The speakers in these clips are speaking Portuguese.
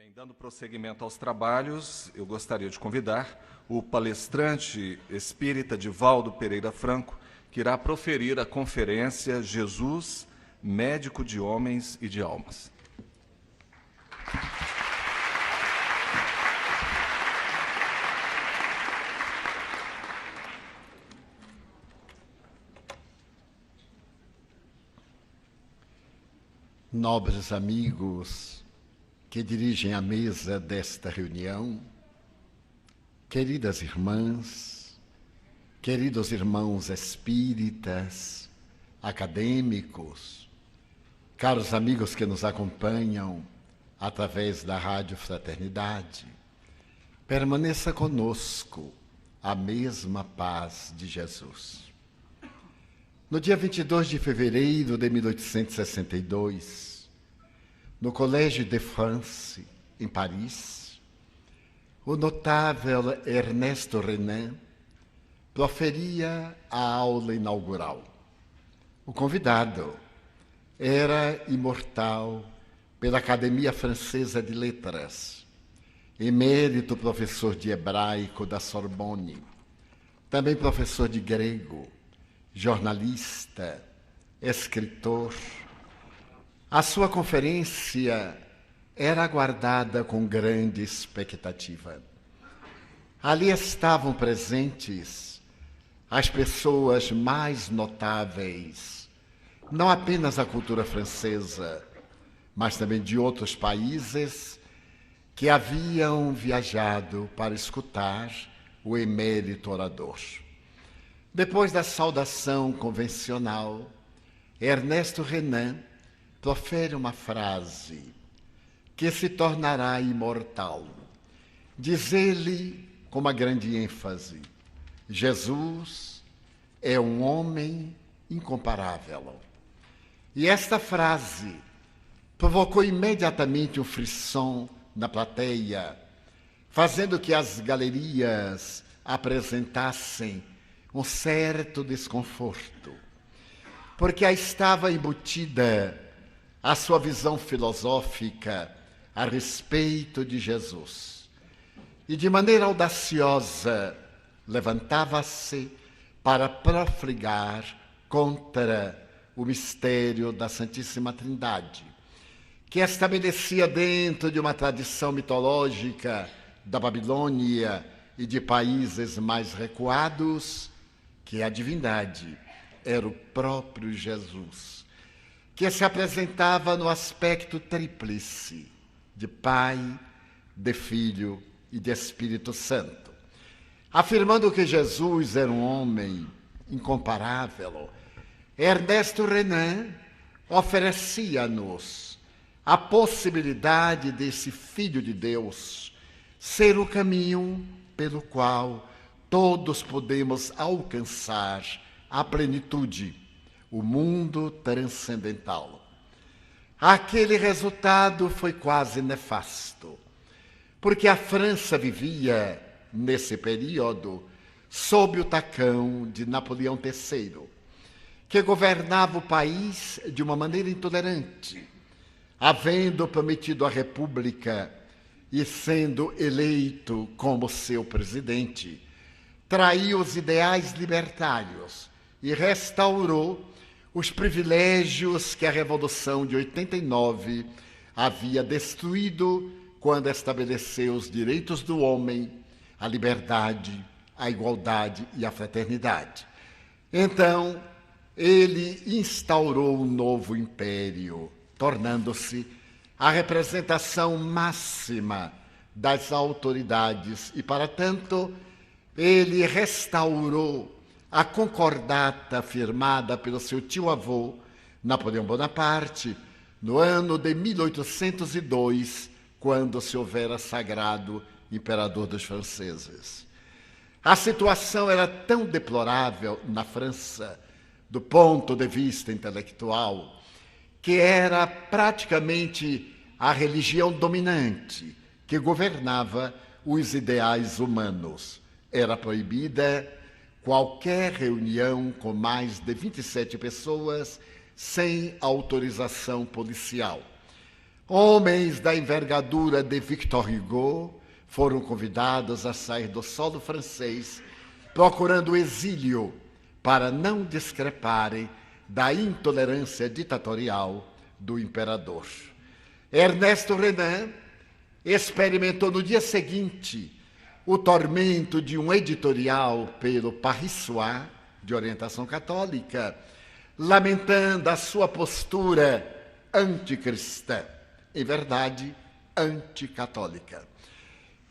Bem, dando prosseguimento aos trabalhos, eu gostaria de convidar o palestrante espírita Divaldo Pereira Franco, que irá proferir a conferência Jesus, Médico de Homens e de Almas. Nobres amigos que dirigem a mesa desta reunião, queridas irmãs, queridos irmãos espíritas, acadêmicos, caros amigos que nos acompanham através da Rádio Fraternidade, permaneça conosco a mesma paz de Jesus. No dia 22 de fevereiro de 1862, no Collège de France, em Paris, o notável Ernesto Renan proferia a aula inaugural. O convidado era imortal pela Academia Francesa de Letras, emérito professor de hebraico da Sorbonne, também professor de grego, jornalista, escritor. A sua conferência era aguardada com grande expectativa. Ali estavam presentes as pessoas mais notáveis, não apenas da cultura francesa, mas também de outros países que haviam viajado para escutar o emérito orador. Depois da saudação convencional, Ernesto Renan profere uma frase que se tornará imortal. Diz ele com uma grande ênfase: Jesus é um homem incomparável. E esta frase provocou imediatamente um frisson na plateia, fazendo que as galerias apresentassem um certo desconforto, porque aí estava embutida a sua visão filosófica a respeito de Jesus. E de maneira audaciosa levantava-se para profligar contra o mistério da Santíssima Trindade, que estabelecia dentro de uma tradição mitológica da Babilônia e de países mais recuados que a divindade era o próprio Jesus, que se apresentava no aspecto tríplice de Pai, de Filho e de Espírito Santo. Afirmando que Jesus era um homem incomparável, Ernesto Renan oferecia-nos a possibilidade desse Filho de Deus ser o caminho pelo qual todos podemos alcançar a plenitude, o mundo transcendental. Aquele resultado foi quase nefasto, porque a França vivia, nesse período, sob o tacão de Napoleão III, que governava o país de uma maneira intolerante, havendo prometido a República e sendo eleito como seu presidente, traiu os ideais libertários e restaurou os privilégios que a Revolução de 89 havia destruído quando estabeleceu os direitos do homem, a liberdade, a igualdade e a fraternidade. Então, ele instaurou um novo império, tornando-se a representação máxima das autoridades e, para tanto, ele restaurou a concordata firmada pelo seu tio-avô, Napoleão Bonaparte, no ano de 1802, quando se houvera sagrado imperador dos franceses. A situação era tão deplorável na França, do ponto de vista intelectual, que era praticamente a religião dominante que governava os ideais humanos. Era proibida qualquer reunião com mais de 27 pessoas sem autorização policial. Homens da envergadura de Victor Hugo foram convidados a sair do solo francês, procurando o exílio para não discreparem da intolerância ditatorial do imperador. Ernesto Renan experimentou no dia seguinte o tormento de um editorial pelo Paris Soir, de orientação católica, lamentando a sua postura anticristã, em verdade, anticatólica,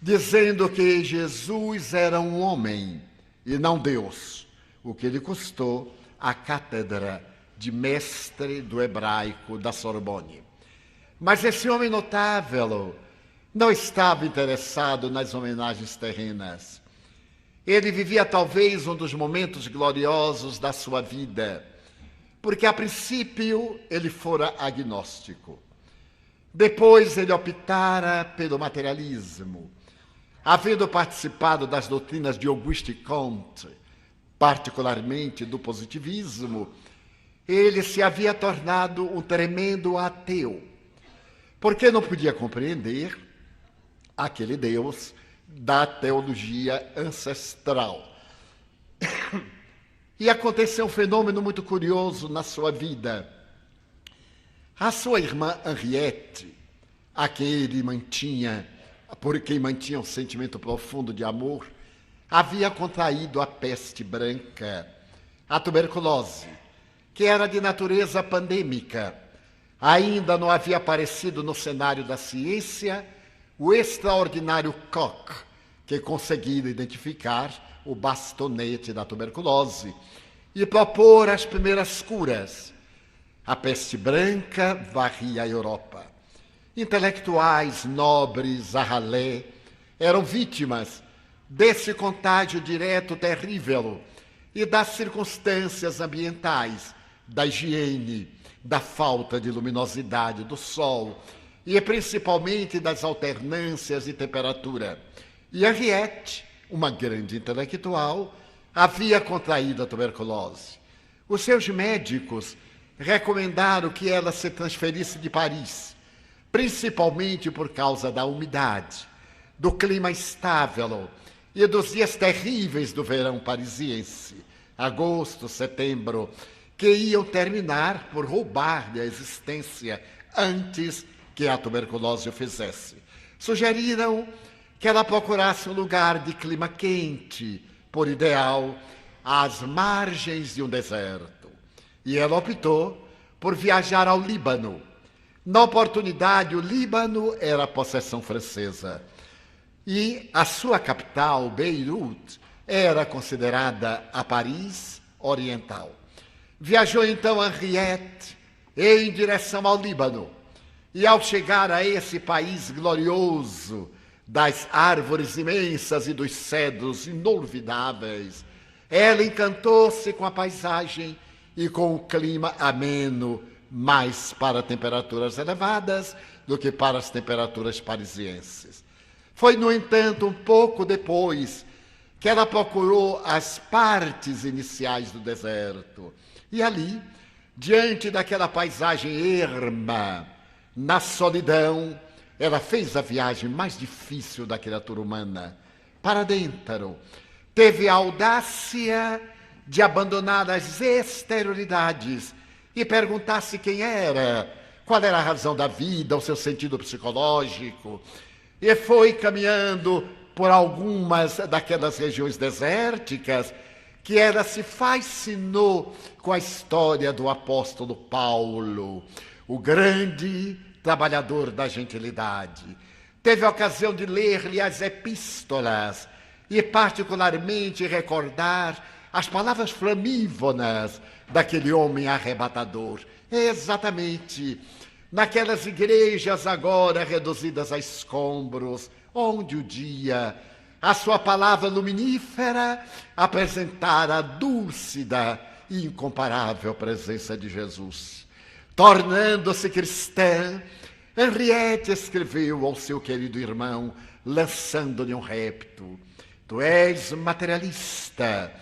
dizendo que Jesus era um homem e não Deus, o que lhe custou a cátedra de mestre do hebraico da Sorbonne. Mas esse homem notável não estava interessado nas homenagens terrenas. Ele vivia talvez um dos momentos gloriosos da sua vida, porque a princípio ele fora agnóstico. Depois ele optara pelo materialismo, havendo participado das doutrinas de Auguste Comte, particularmente do positivismo. Ele se havia tornado um tremendo ateu, porque não podia compreender aquele Deus da teologia ancestral. E aconteceu um fenômeno muito curioso na sua vida. A sua irmã Henriette, por quem mantinha um sentimento profundo de amor, havia contraído a peste branca, a tuberculose, que era de natureza pandêmica. Ainda não havia aparecido no cenário da ciência o extraordinário Koch, que conseguira identificar o bastonete da tuberculose e propor as primeiras curas. A peste branca varria a Europa. Intelectuais, nobres, a ralé, eram vítimas desse contágio direto terrível e das circunstâncias ambientais, da higiene, da falta de luminosidade do sol e principalmente das alternâncias de temperatura. E Henriette, uma grande intelectual, havia contraído a tuberculose. Os seus médicos recomendaram que ela se transferisse de Paris, principalmente por causa da umidade, do clima instável e dos dias terríveis do verão parisiense, agosto, setembro, que iam terminar por roubar-lhe a existência antes que a tuberculose o fizesse. Sugeriram que ela procurasse um lugar de clima quente, por ideal, às margens de um deserto. E ela optou por viajar ao Líbano. Na oportunidade, o Líbano era possessão francesa. E a sua capital, Beirute, era considerada a Paris oriental. Viajou então Henriette em direção ao Líbano. E ao chegar a esse país glorioso, das árvores imensas e dos cedros inolvidáveis, ela encantou-se com a paisagem e com o clima ameno, mais para temperaturas elevadas do que para as temperaturas parisienses. Foi, no entanto, um pouco depois que ela procurou as partes iniciais do deserto. E ali, diante daquela paisagem erma, na solidão, ela fez a viagem mais difícil da criatura humana, para dentro. Teve a audácia de abandonar as exterioridades e perguntar-se quem era, qual era a razão da vida, o seu sentido psicológico. E foi caminhando por algumas daquelas regiões desérticas que ela se fascinou com a história do apóstolo Paulo, o grande trabalhador da gentilidade. Teve a ocasião de ler-lhe as epístolas e particularmente recordar as palavras flamívonas daquele homem arrebatador. Exatamente naquelas igrejas agora reduzidas a escombros, onde o dia, a sua palavra luminífera, apresentara a dúlcida e incomparável presença de Jesus. Tornando-se cristã, Henriette escreveu ao seu querido irmão, lançando-lhe um repto: tu és materialista,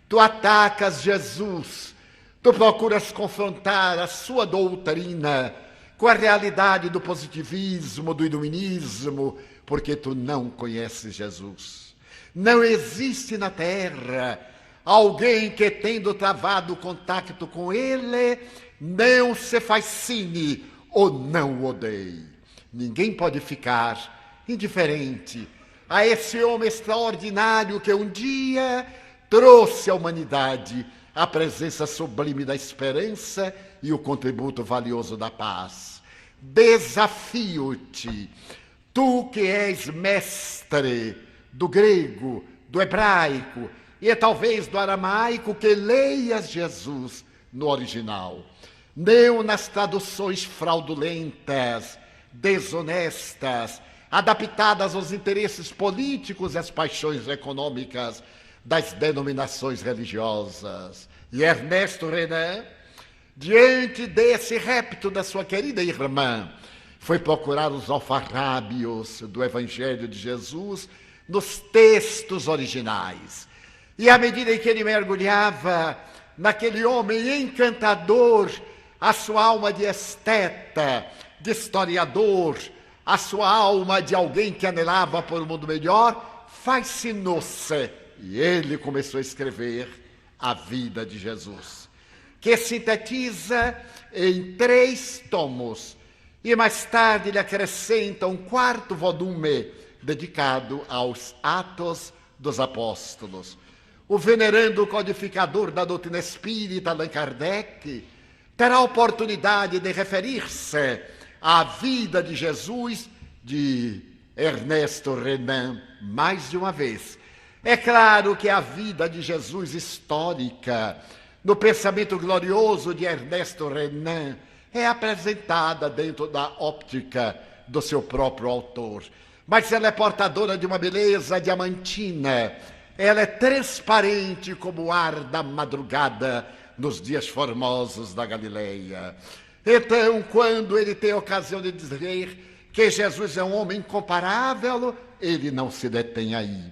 tu atacas Jesus, tu procuras confrontar a sua doutrina com a realidade do positivismo, do iluminismo, porque tu não conheces Jesus. Não existe na terra alguém que, tendo travado contato com ele, não se fascine ou não o odeie. Ninguém pode ficar indiferente a esse homem extraordinário que um dia trouxe à humanidade a presença sublime da esperança e o contributo valioso da paz. Desafio-te, tu que és mestre do grego, do hebraico e talvez do aramaico, que leias Jesus no original, não nas traduções fraudulentas, desonestas, adaptadas aos interesses políticos e às paixões econômicas das denominações religiosas. E Ernesto Renan, diante desse repto da sua querida irmã, foi procurar os alfarrábios do Evangelho de Jesus nos textos originais. E à medida em que ele mergulhava naquele homem encantador, a sua alma de esteta, de historiador, a sua alma de alguém que anelava por um mundo melhor, fascinou-se. E ele começou a escrever a vida de Jesus, que sintetiza em 3 tomos. E mais tarde ele acrescenta um 4º volume dedicado aos Atos dos Apóstolos. O venerando codificador da doutrina espírita, Allan Kardec, terá a oportunidade de referir-se à vida de Jesus de Ernesto Renan mais de uma vez. É claro que a vida de Jesus histórica, no pensamento glorioso de Ernesto Renan, é apresentada dentro da óptica do seu próprio autor. Mas ela é portadora de uma beleza diamantina. Ela é transparente como o ar da madrugada nos dias formosos da Galileia. Então, quando ele tem a ocasião de dizer que Jesus é um homem incomparável, ele não se detém aí.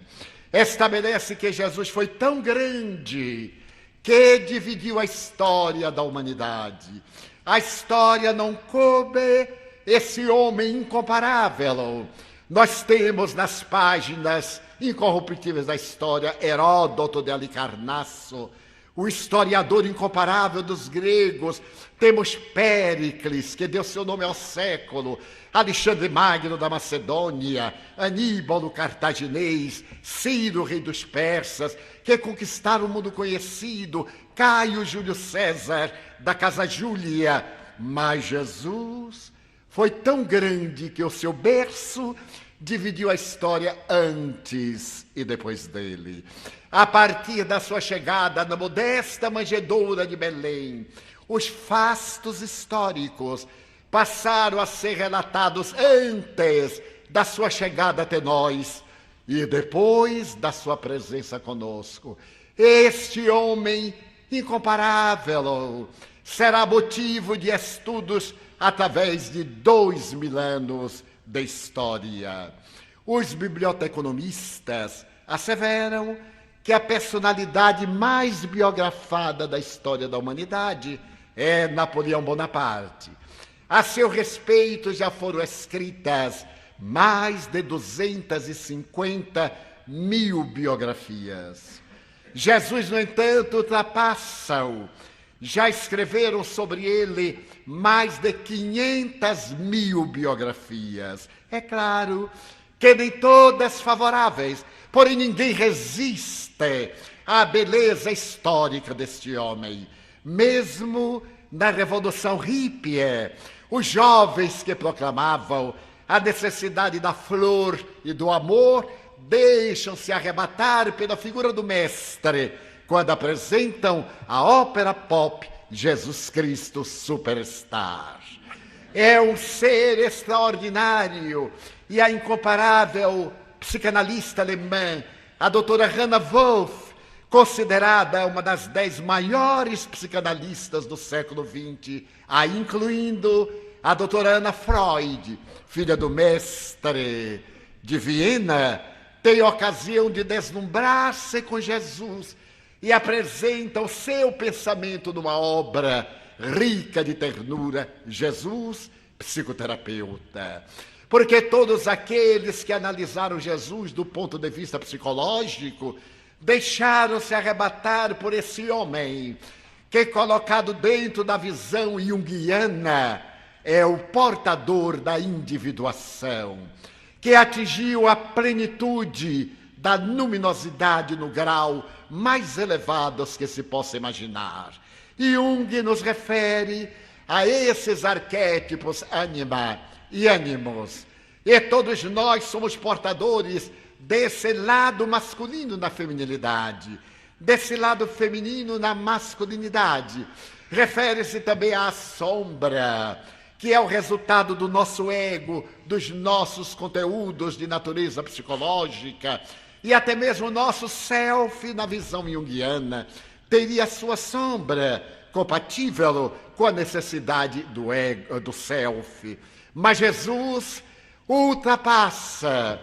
Estabelece que Jesus foi tão grande que dividiu a história da humanidade. A história não coube esse homem incomparável. Nós temos nas páginas incorruptíveis da história Heródoto de Alicarnasso, o historiador incomparável dos gregos. Temos Péricles, que deu seu nome ao século, Alexandre Magno da Macedônia, Aníbal o cartaginês, Ciro, rei dos persas, que conquistaram o mundo conhecido, Caio Júlio César, da Casa Júlia. Mas Jesus foi tão grande que o seu berço dividiu a história antes e depois dele. A partir da sua chegada na modesta manjedoura de Belém, os fastos históricos passaram a ser relatados antes da sua chegada até nós e depois da sua presença conosco. Este homem incomparável será motivo de estudos através de 2000 anos de história. Os biblioteconomistas asseveram que a personalidade mais biografada da história da humanidade é Napoleão Bonaparte. A seu respeito já foram escritas mais de 250 mil biografias. Jesus, no entanto, ultrapassa-o. Já escreveram sobre ele mais de 500 mil biografias. É claro que nem todas favoráveis, porém ninguém resiste à beleza histórica deste homem. Mesmo na Revolução Hippie, os jovens que proclamavam a necessidade da flor e do amor deixam-se arrebatar pela figura do mestre quando apresentam a ópera pop Jesus Cristo Superstar. É um ser extraordinário e a incomparável psicanalista alemã, a doutora Hannah Wolff, considerada uma das 10 maiores psicanalistas do século XX, a incluindo a doutora Anna Freud, filha do mestre de Viena, tem ocasião de deslumbrar-se com Jesus e apresenta o seu pensamento numa obra rica de ternura, Jesus psicoterapeuta. Porque todos aqueles que analisaram Jesus do ponto de vista psicológico deixaram-se arrebatar por esse homem que, colocado dentro da visão junguiana, é o portador da individuação, que atingiu a plenitude da luminosidade no grau mais elevado que se possa imaginar. Jung nos refere a esses arquétipos ânima e ânimos. E todos nós somos portadores desse lado masculino na feminilidade, desse lado feminino na masculinidade. Refere-se também à sombra, que é o resultado do nosso ego, dos nossos conteúdos de natureza psicológica, e até mesmo o nosso self, na visão junguiana, teria sua sombra compatível com a necessidade do ego, do self. Mas Jesus ultrapassa.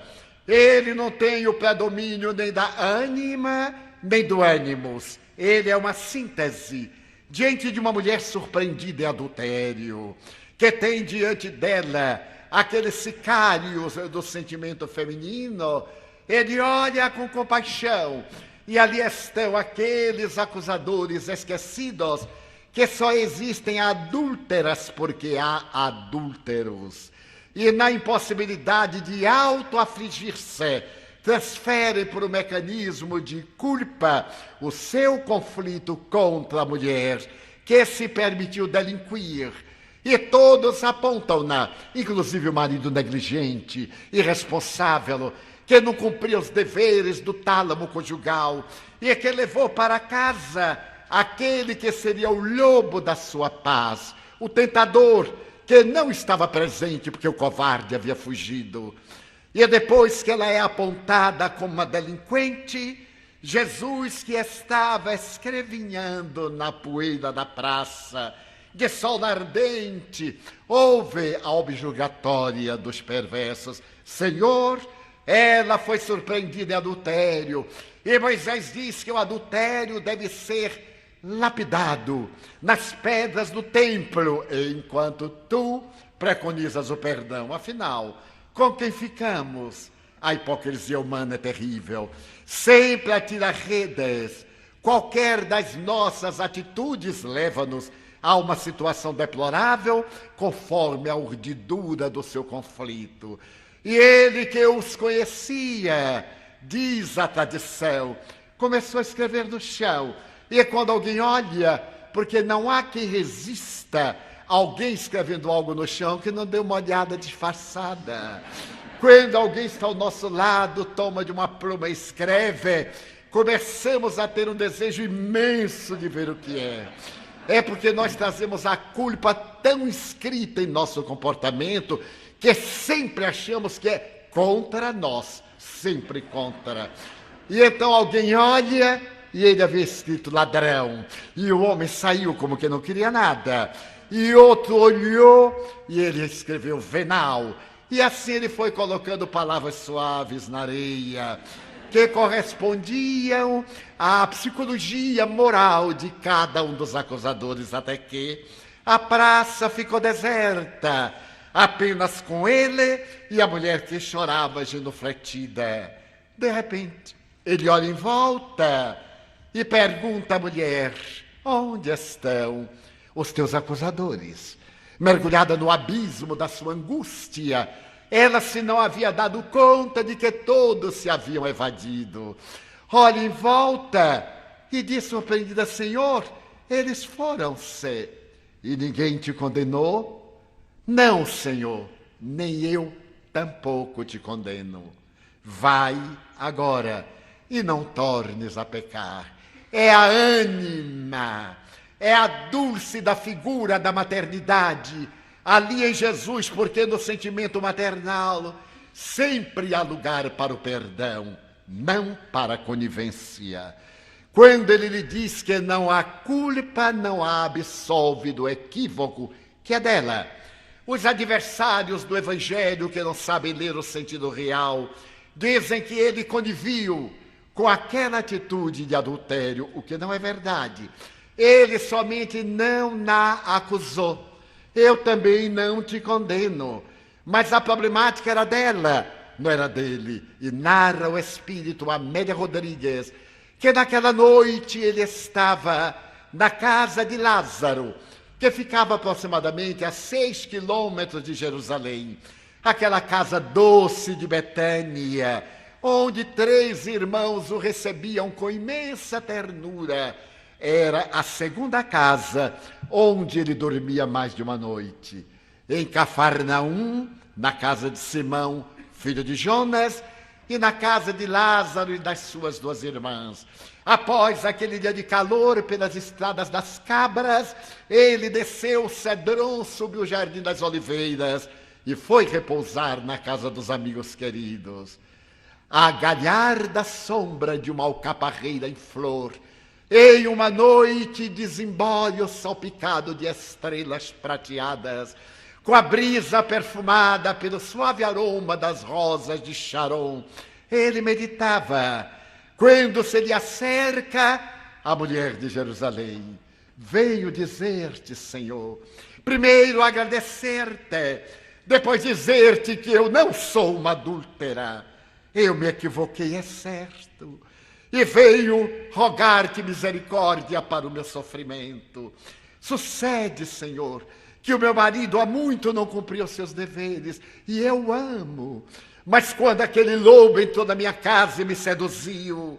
Ele não tem o predomínio nem da ânima, nem do ânimos. Ele é uma síntese diante de uma mulher surpreendida em adultério, que tem diante dela aqueles sicários do sentimento feminino. Ele olha com compaixão, e ali estão aqueles acusadores esquecidos, que só existem adúlteras porque há adúlteros. E na impossibilidade de auto-afligir-se, transfere para o mecanismo de culpa o seu conflito contra a mulher, que se permitiu delinquir. E todos apontam-na, inclusive o marido negligente, irresponsável, que não cumpria os deveres do tálamo conjugal, e que levou para casa aquele que seria o lobo da sua paz, o tentador, que não estava presente porque o covarde havia fugido. E depois que ela é apontada como uma delinquente, Jesus, que estava escrevinhando na poeira da praça, de sol ardente, ouve a objurgatória dos perversos. Senhor, ela foi surpreendida em adultério. E Moisés diz que o adultério deve ser lapidado nas pedras do templo, enquanto tu preconizas o perdão. Afinal, com quem ficamos? A hipocrisia humana é terrível. Sempre atira redes. Qualquer das nossas atitudes leva-nos a uma situação deplorável, conforme a urdidura do seu conflito. E ele que os conhecia, diz a tradição, começou a escrever no chão. E quando alguém olha, porque não há quem resista a alguém escrevendo algo no chão que não dê uma olhada disfarçada. Quando alguém está ao nosso lado, toma de uma pluma e escreve, começamos a ter um desejo imenso de ver o que é. É porque nós trazemos a culpa tão escrita em nosso comportamento que sempre achamos que é contra nós, sempre contra. E então alguém olha e ele havia escrito ladrão, e o homem saiu como que não queria nada. E outro olhou e ele escreveu venal. E assim ele foi colocando palavras suaves na areia, que correspondiam à psicologia moral de cada um dos acusadores, até que a praça ficou deserta, apenas com ele e a mulher que chorava genufletida. De repente, ele olha em volta e pergunta à mulher: onde estão os teus acusadores? Mergulhada no abismo da sua angústia, ela se não havia dado conta de que todos se haviam evadido. Olha em volta e diz surpreendida: Senhor, eles foram-se. E ninguém te condenou? Não, Senhor, nem eu tampouco te condeno. Vai agora e não tornes a pecar. É a ânima, é a dúlcida figura da maternidade ali em Jesus, porque no sentimento maternal sempre há lugar para o perdão, não para a conivência. Quando ele lhe diz que não há culpa, não a absolve do equívoco que é dela. Os adversários do Evangelho, que não sabem ler o sentido real, dizem que ele conivio com aquela atitude de adultério, o que não é verdade. Ele somente não a acusou, Eu também não te condeno. Mas a problemática era dela, não era dele. E narra o espírito Amélia Rodrigues que naquela noite ele estava na casa de Lázaro, que ficava aproximadamente a 6 quilômetros de Jerusalém. Aquela casa doce de Betânia, onde 3 irmãos o recebiam com imensa ternura. Era a segunda casa onde ele dormia mais de uma noite. Em Cafarnaum, na casa de Simão, filho de Jonas, e na casa de Lázaro e das suas 2 irmãs. Após aquele dia de calor pelas estradas das cabras, ele desceu o Cedron sobre o Jardim das Oliveiras e foi repousar na casa dos amigos queridos. A galharda sombra de uma alcaparreira em flor, em uma noite de zimbório salpicado de estrelas prateadas, com a brisa perfumada pelo suave aroma das rosas de Sharon, ele meditava, quando se lhe acerca a mulher de Jerusalém. Venho dizer-te, Senhor, primeiro agradecer-te, depois dizer-te que eu não sou uma adúltera. Eu me equivoquei, é certo, e venho rogar-te misericórdia para o meu sofrimento. Sucede, Senhor, que o meu marido há muito não cumpriu os seus deveres, e eu amo. Mas quando aquele lobo entrou na minha casa e me seduziu,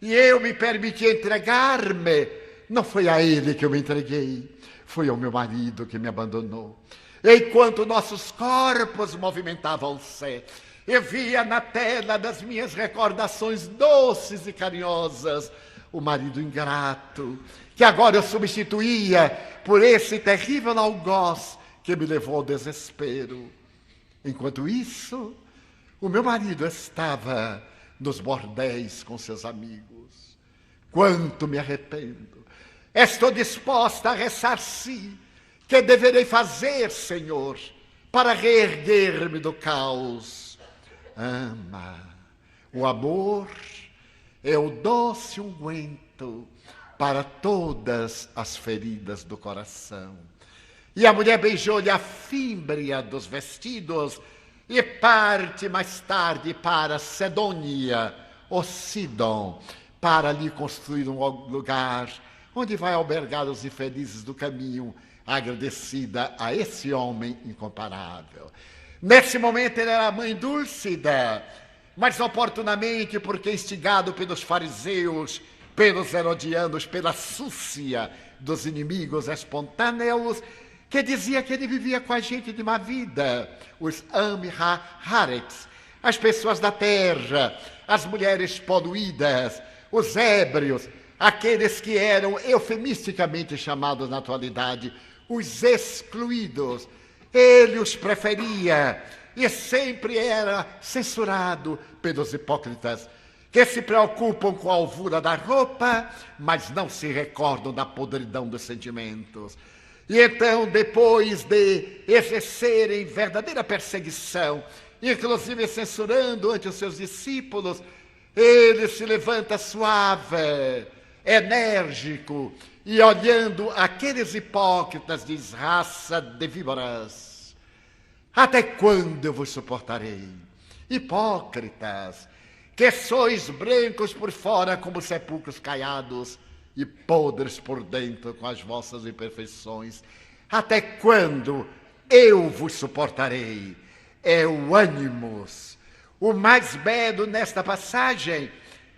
e eu me permiti entregar-me, não foi a ele que eu me entreguei, foi ao meu marido que me abandonou. Enquanto nossos corpos movimentavam-se, eu via na tela das minhas recordações doces e carinhosas o marido ingrato, que agora eu substituía por esse terrível algoz que me levou ao desespero. Enquanto isso, o meu marido estava nos bordéis com seus amigos. Quanto me arrependo! Estou disposta a ressarcir. Que deverei fazer, Senhor, para reerguer-me do caos? Ama. O amor é o doce unguento para todas as feridas do coração. E a mulher beijou-lhe a fímbria dos vestidos e parte mais tarde para Sedônia, ou Sidom, para lhe construir um lugar onde vai albergar os infelizes do caminho, agradecida a esse homem incomparável. Nesse momento ele era a mãe Dúlcida, mas oportunamente, porque instigado pelos fariseus, pelos herodianos, pela súcia dos inimigos espontâneos, que dizia que ele vivia com a gente de má vida, os Am-Ha-Haaretz, as pessoas da terra, as mulheres poluídas, os ébrios, aqueles que eram eufemisticamente chamados na atualidade os excluídos. Ele os preferia e sempre era censurado pelos hipócritas, que se preocupam com a alvura da roupa, mas não se recordam da podridão dos sentimentos. E então, depois de exercerem verdadeira perseguição, inclusive censurando ante os seus discípulos, ele se levanta suave, enérgico, e olhando aqueles hipócritas diz: raça de víboras, até quando eu vos suportarei? Hipócritas, que sois brancos por fora como sepulcros caiados e podres por dentro com as vossas imperfeições, até quando eu vos suportarei? É o ânimos. O mais belo nesta passagem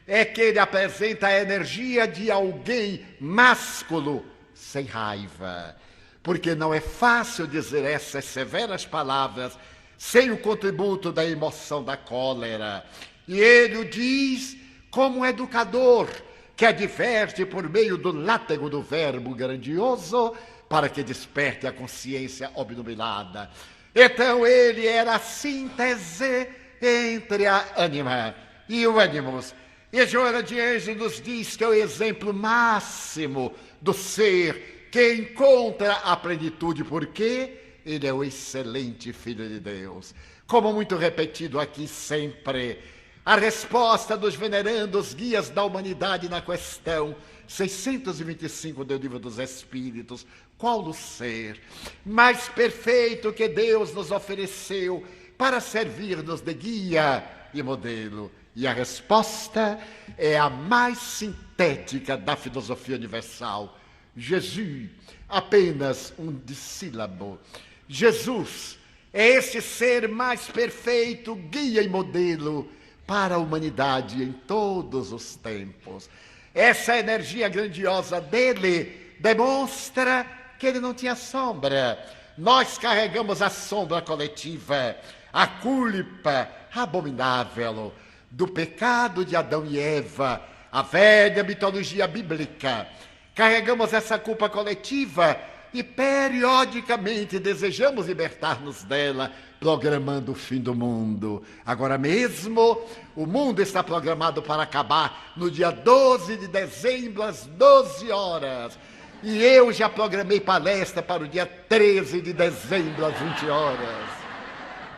é que ele apresenta a energia de alguém másculo, sem raiva. Porque não é fácil dizer essas severas palavras sem o contributo da emoção da cólera. E ele o diz como um educador que adverte por meio do látego do verbo grandioso para que desperte a consciência obnubilada. Então ele era a síntese entre a ânima e o ânimos. E Joana de Ângeles nos diz que é o exemplo máximo do ser que encontra a plenitude, porque ele é o excelente Filho de Deus. Como muito repetido aqui sempre, A resposta dos venerandos guias da humanidade na questão 625 do Livro dos Espíritos. Qual o ser mais perfeito que Deus nos ofereceu para servir-nos de guia e modelo? E a resposta é a mais sintética da filosofia universal. Jesus, apenas um dissílabo. Jesus é esse ser mais perfeito, guia e modelo para a humanidade em todos os tempos. Essa energia grandiosa dele demonstra que ele não tinha sombra. Nós carregamos a sombra coletiva, a culpa abominável do pecado de Adão e Eva, a velha mitologia bíblica. Carregamos essa culpa coletiva e periodicamente desejamos libertar-nos dela, programando o fim do mundo. Agora mesmo, o mundo está programado para acabar no dia 12 de dezembro, às 12 horas. E eu já programei palestra para o dia 13 de dezembro, às 20 horas.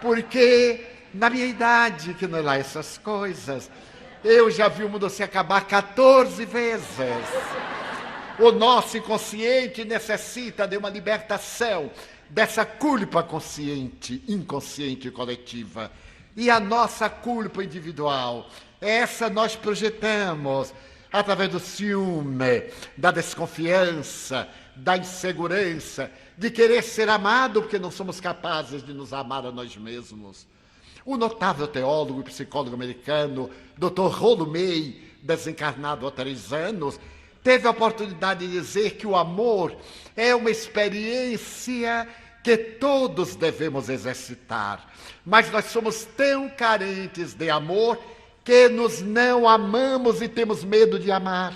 Porque, na minha idade, que não é lá essas coisas, eu já vi o mundo se acabar 14 vezes. O nosso inconsciente necessita de uma libertação dessa culpa consciente, inconsciente e coletiva. E a nossa culpa individual, essa nós projetamos através do ciúme, da desconfiança, da insegurança, de querer ser amado porque não somos capazes de nos amar a nós mesmos. O notável teólogo e psicólogo americano, Dr. Rollo May, desencarnado há 3 anos, teve a oportunidade de dizer que o amor é uma experiência que todos devemos exercitar. Mas nós somos tão carentes de amor que nos não amamos e temos medo de amar.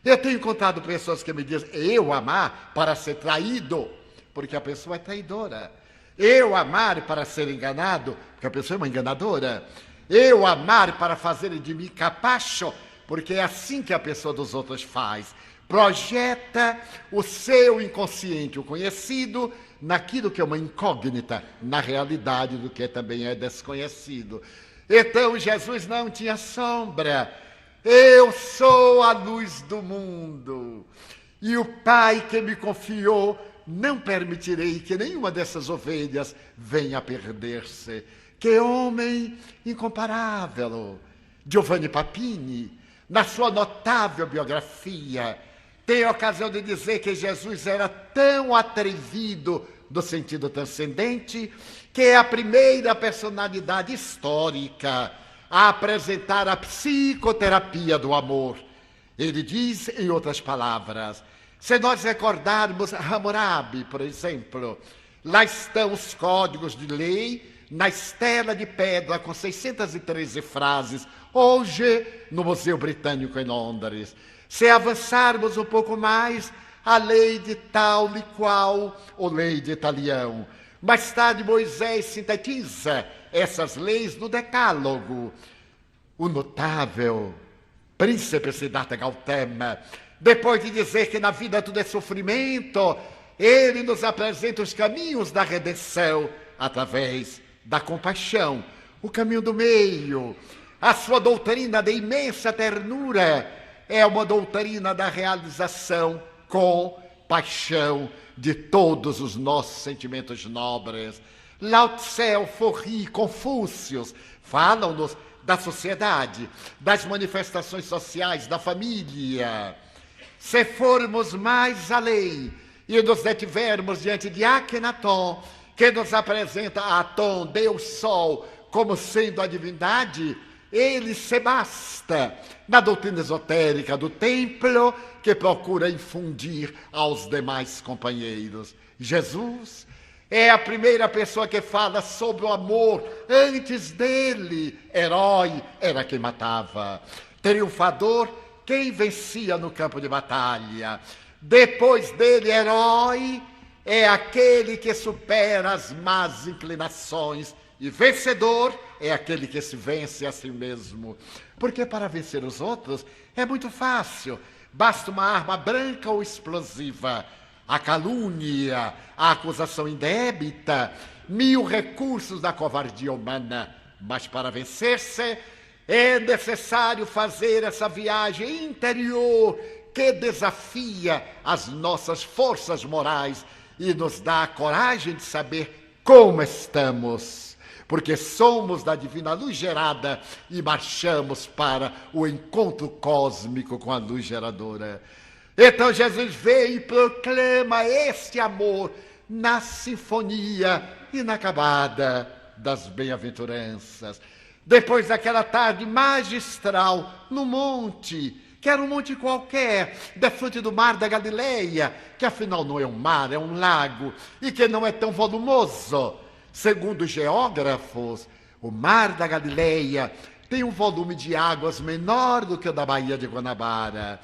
Eu tenho encontrado pessoas que me dizem, eu amar para ser traído, porque a pessoa é traidora. Eu amar para ser enganado, porque a pessoa é uma enganadora. Eu amar para fazer de mim capacho, porque é assim que a pessoa dos outros faz. Projeta o seu inconsciente, o conhecido, naquilo que é uma incógnita, na realidade do que também é desconhecido. Então Jesus não tinha sombra. Eu sou a luz do mundo. E o Pai que me confiou, não permitirei que nenhuma dessas ovelhas venha a perder-se. Que homem incomparável! Giovanni Papini, na sua notável biografia, tem a ocasião de dizer que Jesus era tão atrevido do sentido transcendente que é a primeira personalidade histórica a apresentar a psicoterapia do amor. Ele diz, em outras palavras, se nós recordarmos Hammurabi, por exemplo, lá estão os códigos de lei na estela de pedra com 613 frases, hoje no Museu Britânico em Londres. Se avançarmos um pouco mais, a lei de tal e qual, ou lei de Italião. Mais tarde, Moisés sintetiza essas leis no Decálogo. O notável príncipe Siddhartha Gautama, depois de dizer que na vida tudo é sofrimento, ele nos apresenta os caminhos da redenção através da compaixão, o caminho do meio. A sua doutrina de imensa ternura é uma doutrina da realização com paixão de todos os nossos sentimentos nobres. Lao Tse, Forri, Confúcio falam-nos da sociedade, das manifestações sociais, da família. Se formos mais além e nos detivermos diante de Akhenaton, que nos apresenta Atom, Deus Sol, como sendo a divindade, ele se basta na doutrina esotérica do templo que procura infundir aos demais companheiros. Jesus é a primeira pessoa que fala sobre o amor. Antes dele, herói era quem matava, triunfador, quem vencia no campo de batalha. Depois dele, herói é aquele que supera as más inclinações, e vencedor é aquele que se vence a si mesmo. Porque para vencer os outros é muito fácil. Basta uma arma branca ou explosiva, a calúnia, a acusação indébita, 1000 recursos da covardia humana. Mas para vencer-se É necessário fazer essa viagem interior que desafia as nossas forças morais e nos dá a coragem de saber como estamos, porque somos da divina luz gerada e marchamos para o encontro cósmico com a luz geradora. Então Jesus veio e proclama este amor na sinfonia inacabada das bem-aventuranças. Depois daquela tarde magistral no monte, que era um monte qualquer, defronte do mar da Galileia, que afinal não é um mar, é um lago, e que não é tão volumoso. Segundo os geógrafos, o mar da Galileia tem um volume de águas menor do que o da Baía de Guanabara,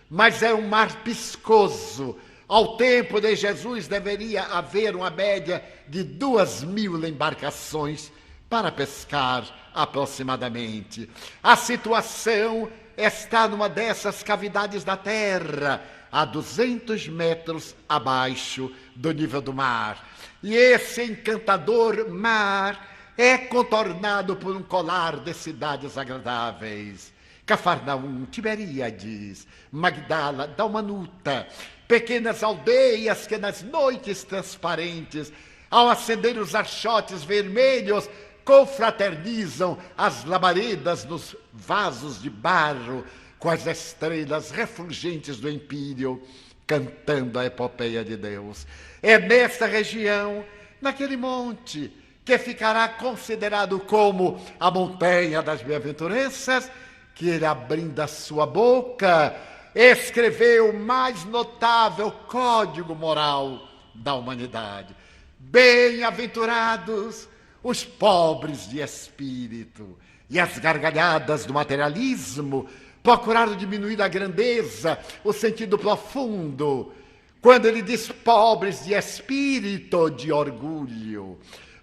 mas é um mar piscoso. Ao tempo de Jesus deveria haver uma média de 2.000 embarcações para pescar aproximadamente. A situação está numa dessas cavidades da terra, a 200 metros abaixo do nível do mar. E esse encantador mar é contornado por um colar de cidades agradáveis. Cafarnaum, Tiberíades, Magdala, Dalmanuta, pequenas aldeias que nas noites transparentes, ao acender os archotes vermelhos, confraternizam as labaredas nos vasos de barro com as estrelas refulgentes do empíreo, cantando a epopeia de Deus. É nesta região, naquele monte, que ficará considerado como a montanha das bem-aventuranças, que ele, abrindo a sua boca, escreveu o mais notável código moral da humanidade. Bem-aventurados os pobres de espírito. E as gargalhadas do materialismo procuraram diminuir a grandeza, o sentido profundo, quando ele diz pobres de espírito de orgulho,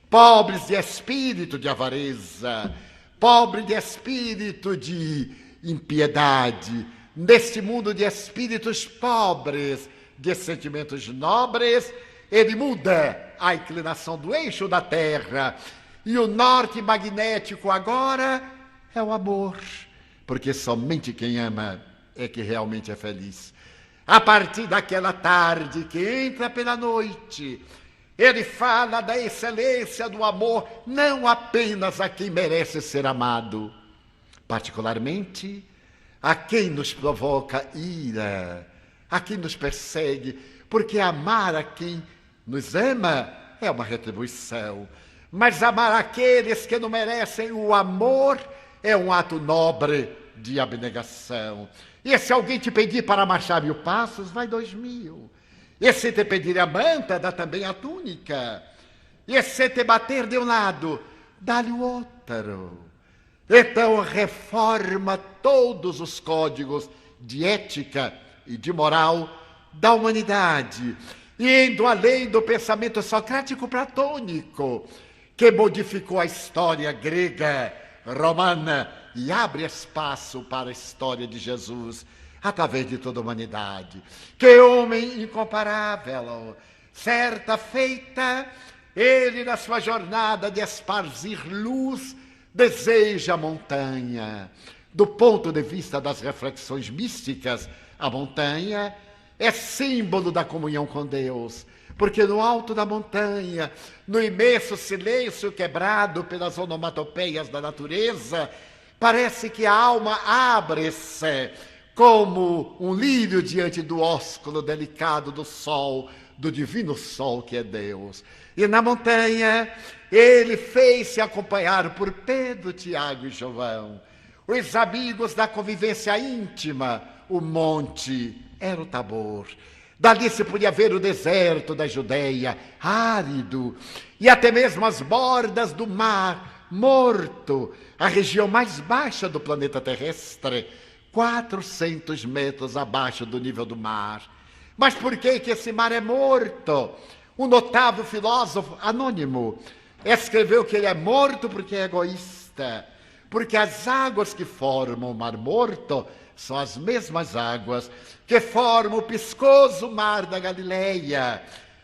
pobres de espírito de avareza, pobre de espírito de impiedade. Neste mundo de espíritos pobres, de sentimentos nobres, ele muda a inclinação do eixo da Terra. E o norte magnético agora é o amor, porque somente quem ama é que realmente é feliz. A partir daquela tarde que entra pela noite, ele fala da excelência do amor, não apenas a quem merece ser amado, particularmente a quem nos provoca ira, a quem nos persegue, porque amar a quem nos ama é uma retribuição, mas amar aqueles que não merecem o amor é um ato nobre de abnegação. E se alguém te pedir para marchar 1000 passos, vai 2000. E se te pedir a manta, dá também a túnica. E se te bater de um lado, dá-lhe o outro. Então reforma todos os códigos de ética e de moral da humanidade, indo além do pensamento socrático-platônico, que modificou a história grega, romana, e abre espaço para a história de Jesus, através de toda a humanidade. Que homem incomparável! Certa feita, ele, na sua jornada de esparzir luz, deseja a montanha. Do ponto de vista das reflexões místicas, a montanha é símbolo da comunhão com Deus, porque no alto da montanha, no imenso silêncio quebrado pelas onomatopeias da natureza, parece que a alma abre-se como um lírio diante do ósculo delicado do sol, do divino sol que é Deus. E na montanha, ele fez-se acompanhar por Pedro, Tiago e João, os amigos da convivência íntima. O monte era o Tabor. Dali se podia ver o deserto da Judeia, árido, e até mesmo as bordas do mar Morto, a região mais baixa do planeta terrestre, 400 metros abaixo do nível do mar. Mas por que esse mar é morto? Um notável filósofo anônimo escreveu que ele é morto porque é egoísta, porque as águas que formam o Mar Morto são as mesmas águas que formam o piscoso mar da Galileia.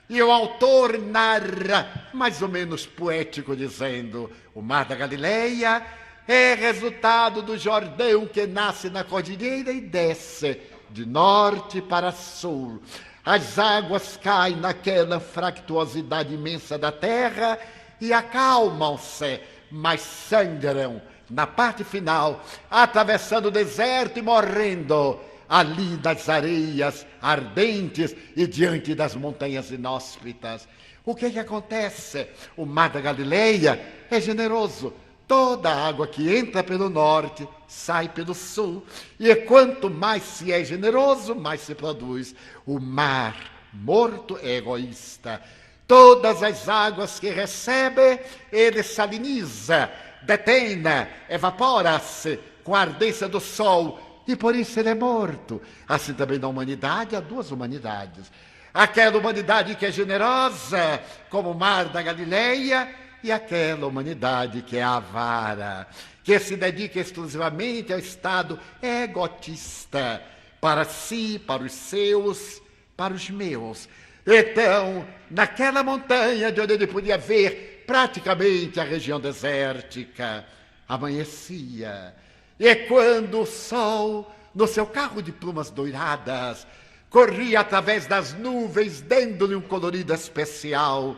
E o autor narra, mais ou menos poético, dizendo: o mar da Galileia é resultado do Jordão que nasce na cordilheira e desce de norte para sul. As águas caem naquela fractuosidade imensa da terra e acalmam-se, mas sangram na parte final, atravessando o deserto e morrendo ali nas areias ardentes e diante das montanhas inóspitas. O que acontece? O mar da Galileia é generoso. Toda a água que entra pelo norte sai pelo sul. E quanto mais se é generoso, mais se produz. O mar morto é egoísta. Todas as águas que recebe, ele saliniza, detém, evapora-se com a ardência do sol. E por isso ele é morto. Assim também na humanidade, há duas humanidades. Aquela humanidade que é generosa, como o mar da Galileia, e aquela humanidade que é avara, que se dedica exclusivamente ao estado egotista, para si, para os seus, para os meus. Então, naquela montanha de onde ele podia ver praticamente a região desértica, amanhecia. E quando o sol, no seu carro de plumas doiradas, corria através das nuvens, dando-lhe um colorido especial,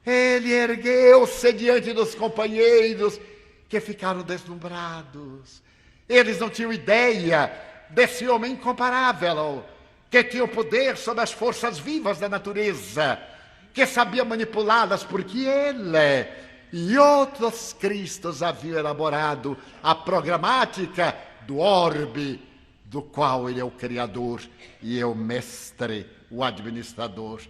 ele ergueu-se diante dos companheiros, que ficaram deslumbrados. Eles não tinham ideia desse homem incomparável, que tinha o poder sobre as forças vivas da natureza, que sabia manipulá-las, porque ele e outros cristos haviam elaborado a programática do orbe, do qual ele é o criador e é o mestre, o administrador.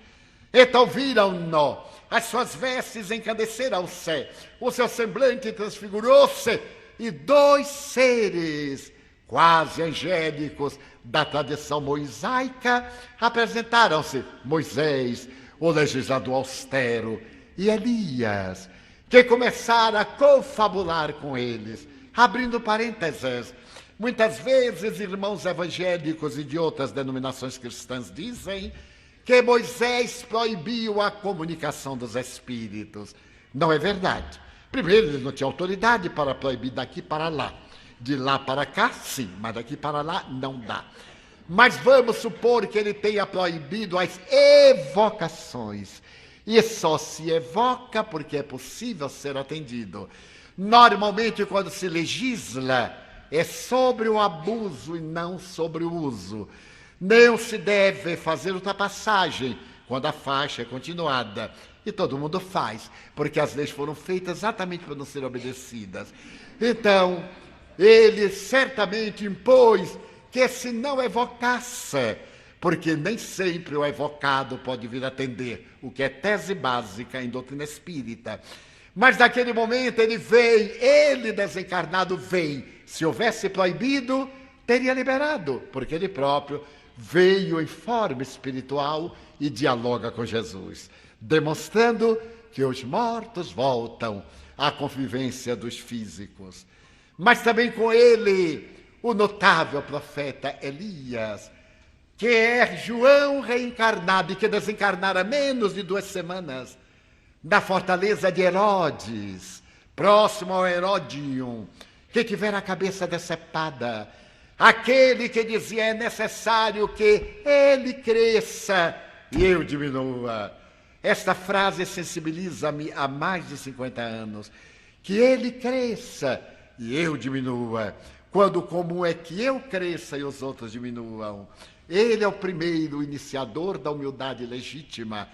Então viram-no, as suas vestes encandeceram-se, o seu semblante transfigurou-se, e dois seres quase angélicos da tradição mosaica apresentaram-se: Moisés, o legislador austero, e Elias, que começaram a confabular com eles. Abrindo parênteses, muitas vezes irmãos evangélicos e de outras denominações cristãs dizem que Moisés proibiu a comunicação dos espíritos. Não é verdade. Primeiro, ele não tinha autoridade para proibir daqui para lá. De lá para cá, sim, mas daqui para lá não dá. Mas vamos supor que ele tenha proibido as evocações. E só se evoca porque é possível ser atendido. Normalmente, quando se legisla, é sobre o abuso e não sobre o uso. Não se deve fazer ultrapassagem quando a faixa é continuada. E todo mundo faz, porque as leis foram feitas exatamente para não serem obedecidas. Então, ele certamente impôs que se não evocasse, porque nem sempre o evocado pode vir atender, o que é tese básica em doutrina espírita. Mas naquele momento ele veio, ele desencarnado veio. Se houvesse proibido, teria liberado, porque ele próprio veio em forma espiritual e dialoga com Jesus, demonstrando que os mortos voltam à convivência dos físicos. Mas também com ele, o notável profeta Elias, que é João reencarnado e que desencarnara menos de 2 semanas, na fortaleza de Herodes, próximo ao Heródion, que tivera a cabeça decepada. Aquele que dizia: é necessário que ele cresça e eu diminua. Esta frase sensibiliza-me há mais de 50 anos. Que ele cresça e eu diminua. Quando o comum é que eu cresça e os outros diminuam. Ele é o primeiro iniciador da humildade legítima.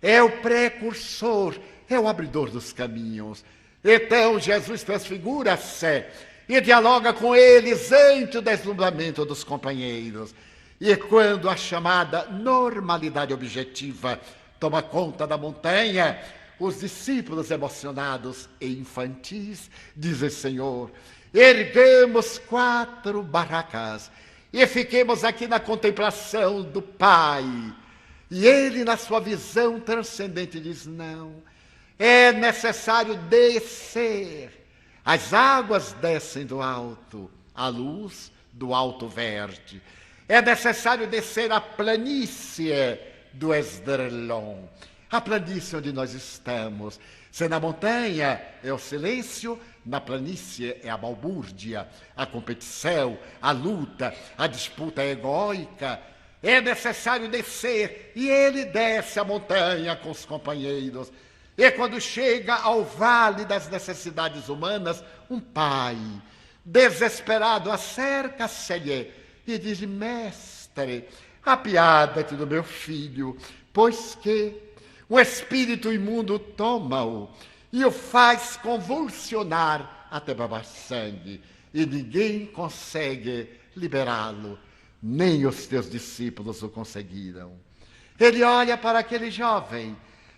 É o precursor, é o abridor dos caminhos. Então Jesus transfigura-se e dialoga com eles ante o deslumbramento dos companheiros. E quando a chamada normalidade objetiva toma conta da montanha, os discípulos emocionados e infantis dizem: Senhor, erguemos 4 barracas e fiquemos aqui na contemplação do Pai. E ele, na sua visão transcendente, diz: não, é necessário descer. As águas descem do alto, a luz do alto verde. É necessário descer a planície do Esdraelon, a planície onde nós estamos. Se na montanha é o silêncio, Na planície é a balbúrdia, a competição, a luta, a disputa egóica. É necessário descer, e ele desce a montanha com os companheiros. E quando chega ao vale das necessidades humanas, um pai, desesperado, acerca-se-lhe e diz: mestre, apiada-te do meu filho, pois que um espírito imundo toma-o e o faz convulsionar até babar sangue, e ninguém consegue liberá-lo, nem os teus discípulos o conseguiram. Ele olha para aquele jovem,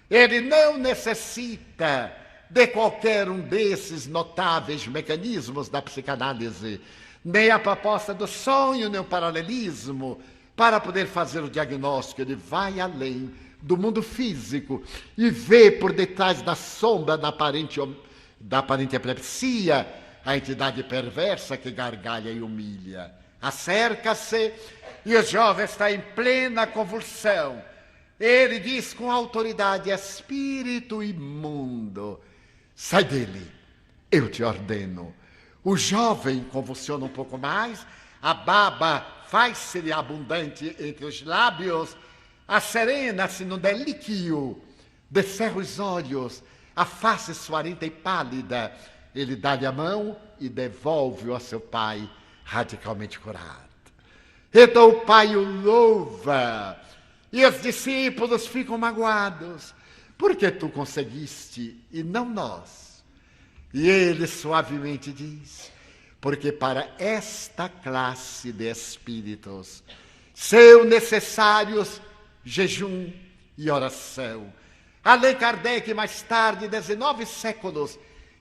ele não necessita de qualquer um desses notáveis mecanismos da psicanálise, nem a proposta do sonho, nem o paralelismo, para poder fazer o diagnóstico. Ele vai além do mundo físico e vê por detrás da sombra da aparente epilepsia a entidade perversa que gargalha e humilha. Acerca-se e o jovem está em plena convulsão. Ele diz com autoridade: espírito imundo, sai dele, eu te ordeno. O jovem convulsiona um pouco mais, a baba faz-se abundante entre os lábios, acerena-se no delíquio, descerra os olhos, a face suarenta e pálida. Ele dá-lhe a mão e devolve-o a seu pai, radicalmente curado. Então o pai o louva, e os discípulos ficam magoados. Por que tu conseguiste e não nós? E ele suavemente diz: porque para esta classe de espíritos são necessários jejum e oração. Allan Kardec, mais tarde, 19 séculos,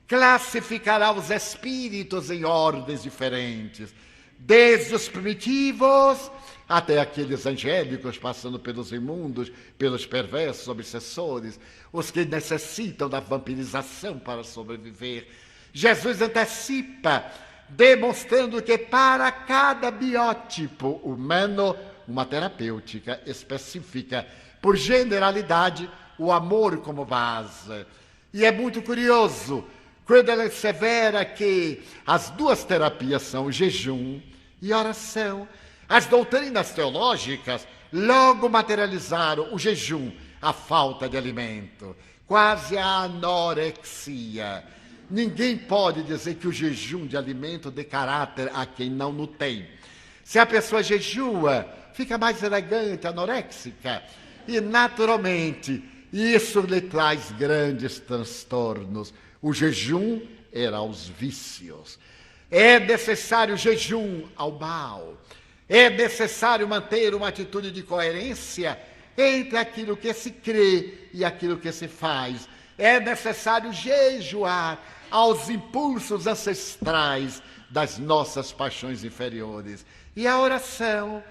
classificará os espíritos em ordens diferentes, desde os primitivos até aqueles angélicos, passando pelos imundos, pelos perversos, obsessores, os que necessitam da vampirização para sobreviver. Jesus antecipa, demonstrando que para cada biótipo humano, uma terapêutica específica, por generalidade, o amor como base. E é muito curioso, quando ela assevera que as duas terapias são jejum e oração. As doutrinas teológicas logo materializaram o jejum, a falta de alimento, quase a anorexia. Ninguém pode dizer que o jejum de alimento dê caráter a quem não o tem. Se a pessoa jejua, fica mais elegante, anoréxica, e naturalmente isso lhe traz grandes transtornos. O jejum era aos vícios. É necessário jejum ao mal. É necessário manter uma atitude de coerência entre aquilo que se crê e aquilo que se faz. É necessário jejuar aos impulsos ancestrais das nossas paixões inferiores. E a oração,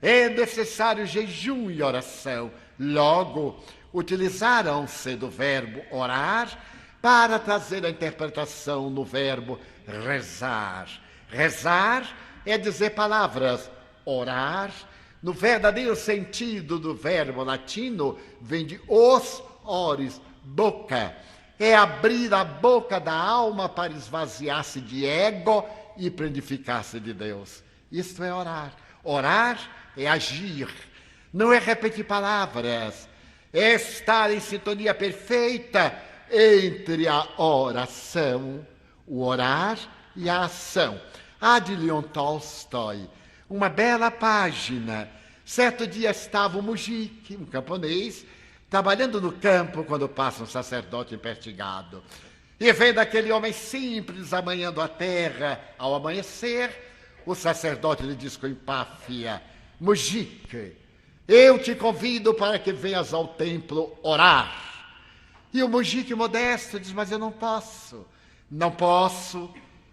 é necessário jejum e oração. Logo, utilizaram-se do verbo orar para trazer a interpretação no verbo rezar. Rezar é dizer palavras. Orar, no verdadeiro sentido do verbo latino, vem de os ores, boca. É abrir a boca da alma para esvaziar-se de ego e purificar-se de Deus. Isto é orar. Orar é agir, não é repetir palavras, é estar em sintonia perfeita entre a oração, o orar e a ação. Há de Leon Tolstói uma bela página. Certo dia estava o Mujik, um camponês, trabalhando no campo quando passa um sacerdote empertigado. E vendo aquele homem simples amanhando a terra ao amanhecer, o sacerdote lhe diz com empáfia: Mujik, eu te convido para que venhas ao templo orar. E o Mujik modesto diz: mas eu não posso. Não posso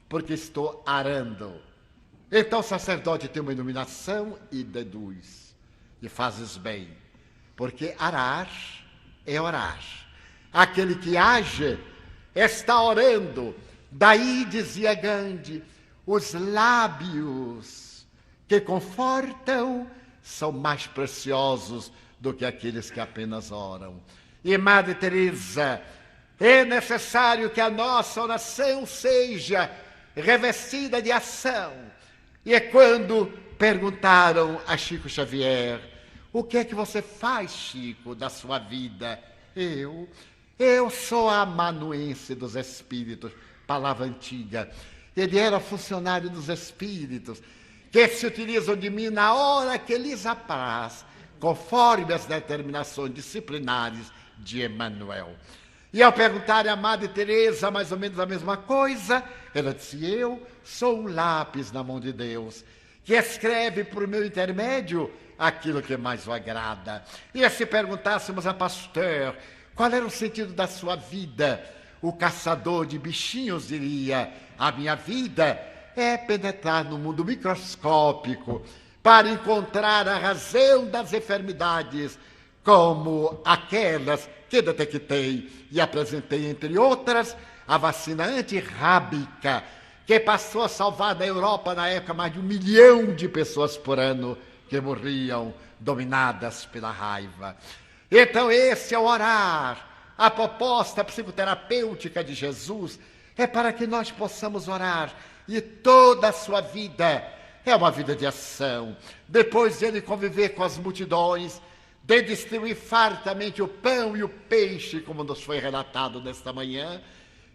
porque estou arando. Então o sacerdote tem uma iluminação e deduz: e fazes bem, porque arar é orar. Aquele que age está orando. Daí, dizia Gandhi, os lábios que confortam são mais preciosos do que aqueles que apenas oram. E Madre Teresa É necessário que a nossa oração seja revestida de ação. E é quando perguntaram a Chico Xavier: o que é que você faz, Chico, da sua vida? Eu sou amanuense dos espíritos, palavra antiga. Ele era funcionário dos espíritos, que se utilizam de mim na hora que lhes apraz, conforme as determinações disciplinares de Emmanuel. E ao perguntar a Madre Teresa mais ou menos a mesma coisa, ela disse: eu sou um lápis na mão de Deus, que escreve por meu intermédio aquilo que mais o agrada. E se perguntássemos a Pasteur qual era o sentido da sua vida, o caçador de bichinhos diria: a minha vida é penetrar no mundo microscópico para encontrar a razão das enfermidades, como aquelas que detectei e apresentei, entre outras, a vacina antirrábica, que passou a salvar na Europa, na época, mais de 1 milhão de pessoas por ano que morriam dominadas pela raiva. Então, esse é o orar. A proposta psicoterapêutica de Jesus é para que nós possamos orar, e toda a sua vida é uma vida de ação. Depois de ele conviver com as multidões, de distribuir fartamente o pão e o peixe, como nos foi relatado nesta manhã,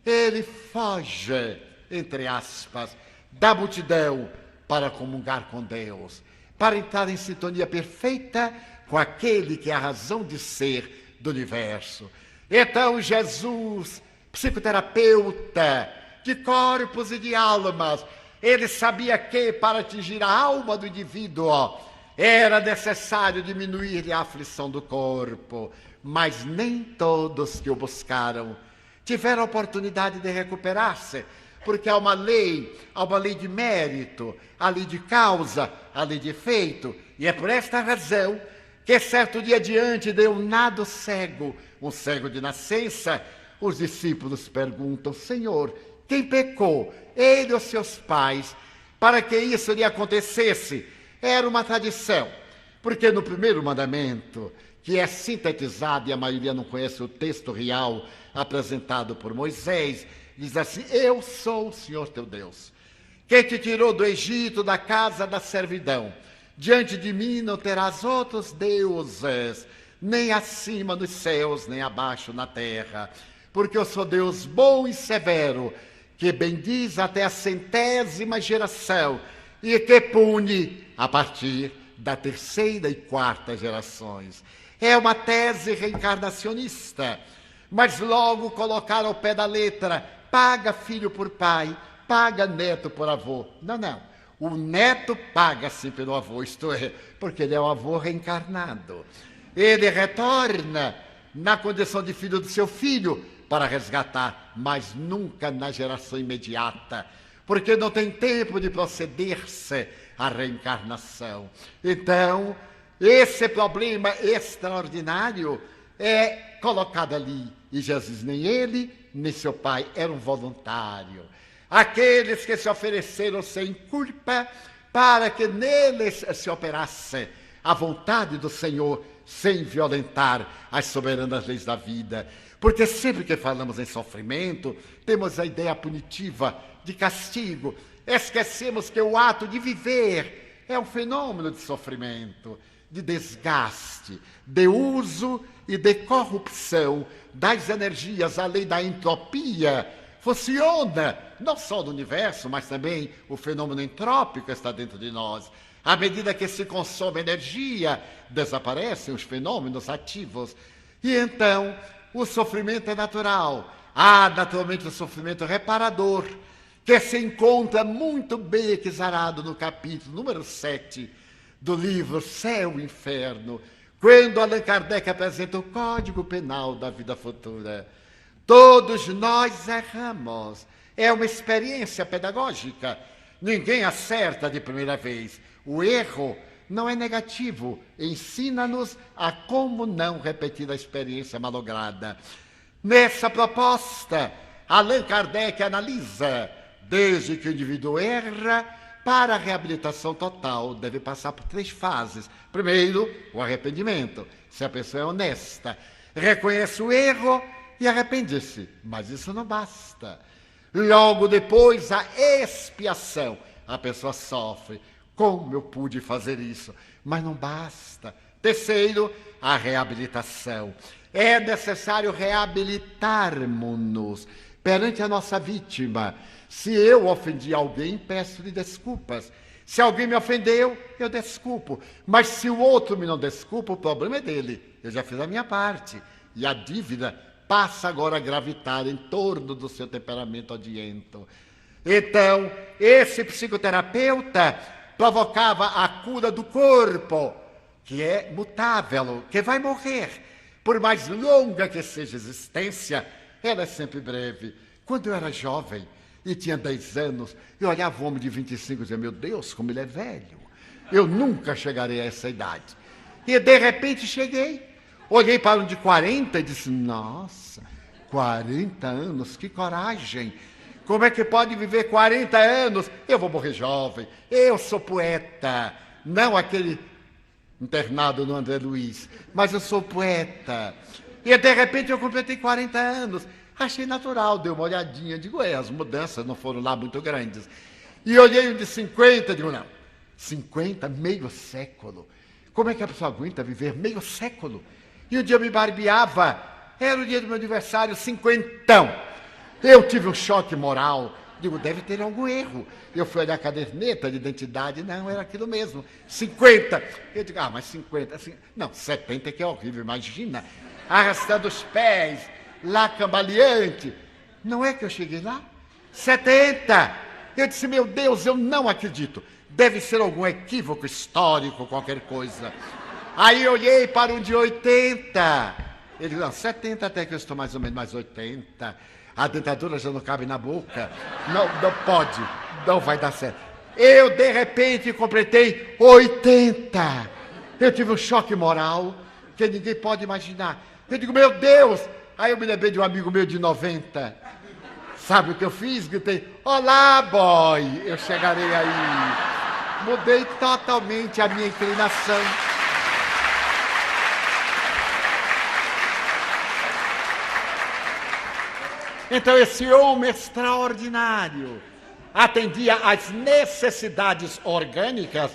ele foge, entre aspas, da multidão para comungar com Deus, para entrar em sintonia perfeita com aquele que é a razão de ser do universo. Então Jesus, psicoterapeuta de corpos e de almas, ele sabia que para atingir a alma do indivíduo era necessário diminuir a aflição do corpo, mas nem todos que o buscaram tiveram a oportunidade de recuperar-se, porque há uma lei de mérito, a lei de causa, a lei de efeito, e é por esta razão que certo dia diante de um nado cego, um cego de nascença, os discípulos perguntam: Senhor, quem pecou, ele ou seus pais, para que isso lhe acontecesse? Era uma tradição, porque no primeiro mandamento, que é sintetizado, e a maioria não conhece o texto real apresentado por Moisés, diz assim: eu sou o Senhor teu Deus, que te tirou do Egito, da casa da servidão. Diante de mim não terás outros deuses, nem acima nos céus, nem abaixo na terra, porque eu sou Deus bom e severo, que bendiz até a 100ª geração e que pune a partir da 3ª e 4ª gerações. É uma tese reencarnacionista, mas logo colocar ao pé da letra: paga filho por pai, paga neto por avô. Não. O neto paga sim pelo avô, isto é, porque ele é o avô reencarnado. Ele retorna na condição de filho do seu filho para resgatar, mas nunca na geração imediata, porque não tem tempo de proceder-se à reencarnação. Então, esse problema extraordinário é colocado ali. E Jesus, nem ele, nem seu pai, era um voluntário. Aqueles que se ofereceram sem culpa para que neles se operasse a vontade do Senhor, sem violentar as soberanas leis da vida. Porque sempre que falamos em sofrimento, temos a ideia punitiva de castigo. Esquecemos que o ato de viver é um fenômeno de sofrimento, de desgaste, de uso e de corrupção das energias. A lei da entropia funciona não só no universo, mas também o fenômeno entrópico está dentro de nós. À medida que se consome energia, desaparecem os fenômenos ativos. E então, o sofrimento é natural. Há, naturalmente, o sofrimento reparador, que se encontra muito bem exarado no capítulo número 7 do livro Céu e Inferno, quando Allan Kardec apresenta o Código Penal da vida futura. Todos nós erramos. É uma experiência pedagógica. Ninguém acerta de primeira vez. O erro não é negativo. Ensina-nos a como não repetir a experiência malograda. Nessa proposta, Allan Kardec analisa, desde que o indivíduo erra, para a reabilitação total, deve passar por 3 fases. Primeiro, o arrependimento. Se a pessoa é honesta, reconhece o erro e arrepende-se. Mas isso não basta. Logo depois, a expiação. A pessoa sofre. Como eu pude fazer isso? Mas não basta. Terceiro, a reabilitação. É necessário reabilitarmos-nos perante a nossa vítima. Se eu ofendi alguém, peço-lhe desculpas. Se alguém me ofendeu, eu desculpo. Mas se o outro me não desculpa, o problema é dele. Eu já fiz a minha parte. E a dívida passa agora a gravitar em torno do seu temperamento odiento. Então, esse psicoterapeuta provocava a cura do corpo, que é mutável, que vai morrer. Por mais longa que seja a existência, ela é sempre breve. Quando eu era jovem e tinha 10 anos, eu olhava um homem de 25 e dizia, meu Deus, como ele é velho. Eu nunca chegarei a essa idade. E de repente cheguei. Olhei para um de 40 e disse, nossa, 40 anos, que coragem. Como é que pode viver 40 anos? Eu vou morrer jovem. Eu sou poeta. Não aquele internado no André Luiz, mas eu sou poeta. E de repente eu completei 40 anos. Achei natural, dei uma olhadinha, digo, as mudanças não foram lá muito grandes. E olhei um de 50, digo, não, 50, meio século. Como é que a pessoa aguenta viver meio século? E um dia eu me barbeava, era o dia do meu aniversário, 50. Eu tive um choque moral, digo, deve ter algum erro. Eu fui olhar a caderneta de identidade, não, era aquilo mesmo, 50. Eu digo, mas 50, assim, não, 70 que é horrível, imagina, arrastando os pés, lá cambaleante. Não é que eu cheguei lá? 70. Eu disse, meu Deus, eu não acredito. Deve ser algum equívoco histórico, qualquer coisa. Aí eu olhei para um de 80. Ele disse, não, 70 até que eu estou mais ou menos, mais 80. A dentadura já não cabe na boca. Não pode, não vai dar certo. Eu, de repente, completei 80. Eu tive um choque moral que ninguém pode imaginar. Eu digo, meu Deus! Aí eu me lembrei de um amigo meu de 90. Sabe o que eu fiz? Gritei, olá, boy! Eu chegarei aí. Mudei totalmente a minha inclinação. Então esse homem extraordinário atendia às necessidades orgânicas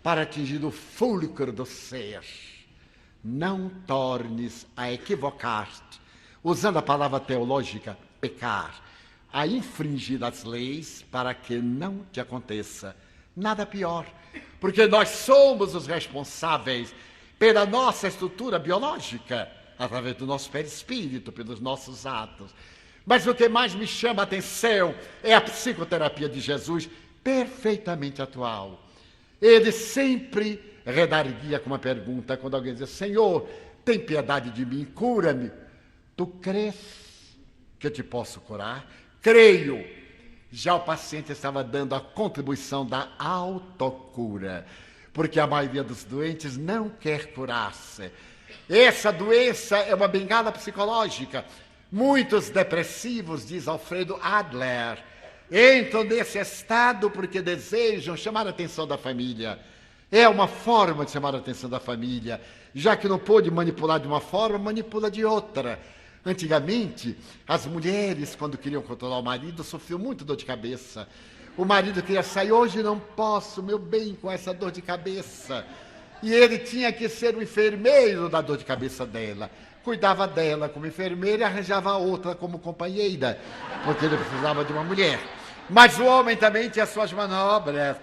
para atingir o fulcro do ser. Não tornes a equivocar-te, usando a palavra teológica, pecar, a infringir as leis para que não te aconteça nada pior, porque nós somos os responsáveis pela nossa estrutura biológica, através do nosso perispírito, pelos nossos atos. Mas o que mais me chama a atenção é a psicoterapia de Jesus, perfeitamente atual. Ele sempre redarguia com uma pergunta, quando alguém dizia, Senhor, tem piedade de mim, cura-me. Tu crês que eu te posso curar? Creio. Já o paciente estava dando a contribuição da autocura, porque a maioria dos doentes não quer curar-se. Essa doença é uma bengala psicológica. Muitos depressivos, diz Alfredo Adler, entram nesse estado porque desejam chamar a atenção da família. É uma forma de chamar a atenção da família. Já que não pôde manipular de uma forma, manipula de outra. Antigamente, as mulheres, quando queriam controlar o marido, sofriam muito dor de cabeça. O marido queria sair, hoje não posso, meu bem, com essa dor de cabeça. E ele tinha que ser o enfermeiro da dor de cabeça dela. Cuidava dela como enfermeira e arranjava outra como companheira, porque ele precisava de uma mulher. Mas o homem também tinha suas manobras.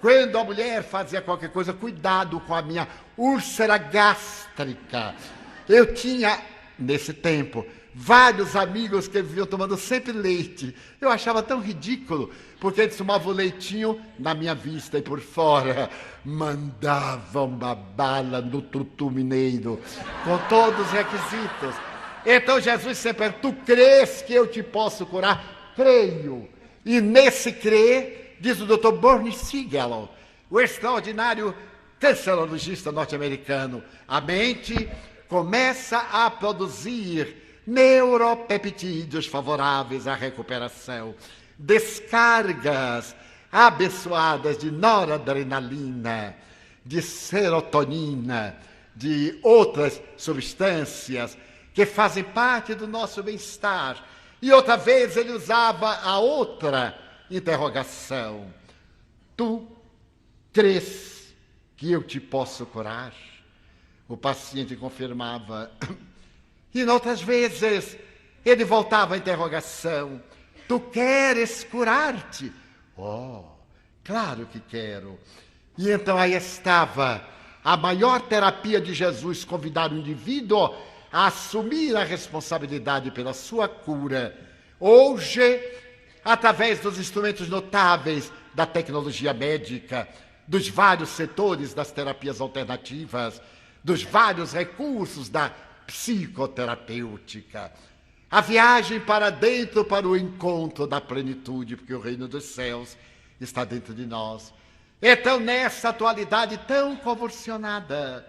Quando a mulher fazia qualquer coisa, cuidado com a minha úlcera gástrica. Eu tinha, nesse tempo, vários amigos que viviam tomando sempre leite. Eu achava tão ridículo, porque eles tomavam o leitinho na minha vista e por fora mandavam uma bala no tutu mineiro, com todos os requisitos. Então Jesus sempre, tu crês que eu te posso curar? Creio. E nesse crer, diz o Dr. Bernie Siegel, o extraordinário cancerologista norte-americano, a mente começa a produzir neuropeptídeos favoráveis à recuperação, descargas abençoadas de noradrenalina, de serotonina, de outras substâncias que fazem parte do nosso bem-estar. E outra vez ele usava a outra interrogação: tu crês que eu te posso curar? O paciente confirmava. E outras vezes ele voltava à interrogação: tu queres curar-te? Oh, claro que quero. E então aí estava a maior terapia de Jesus, convidar o indivíduo a assumir a responsabilidade pela sua cura. Hoje, através dos instrumentos notáveis da tecnologia médica, dos vários setores das terapias alternativas, dos vários recursos da psicoterapêutica, a viagem para dentro, para o encontro da plenitude, porque o reino dos céus está dentro de nós. Então, nessa atualidade tão convulsionada,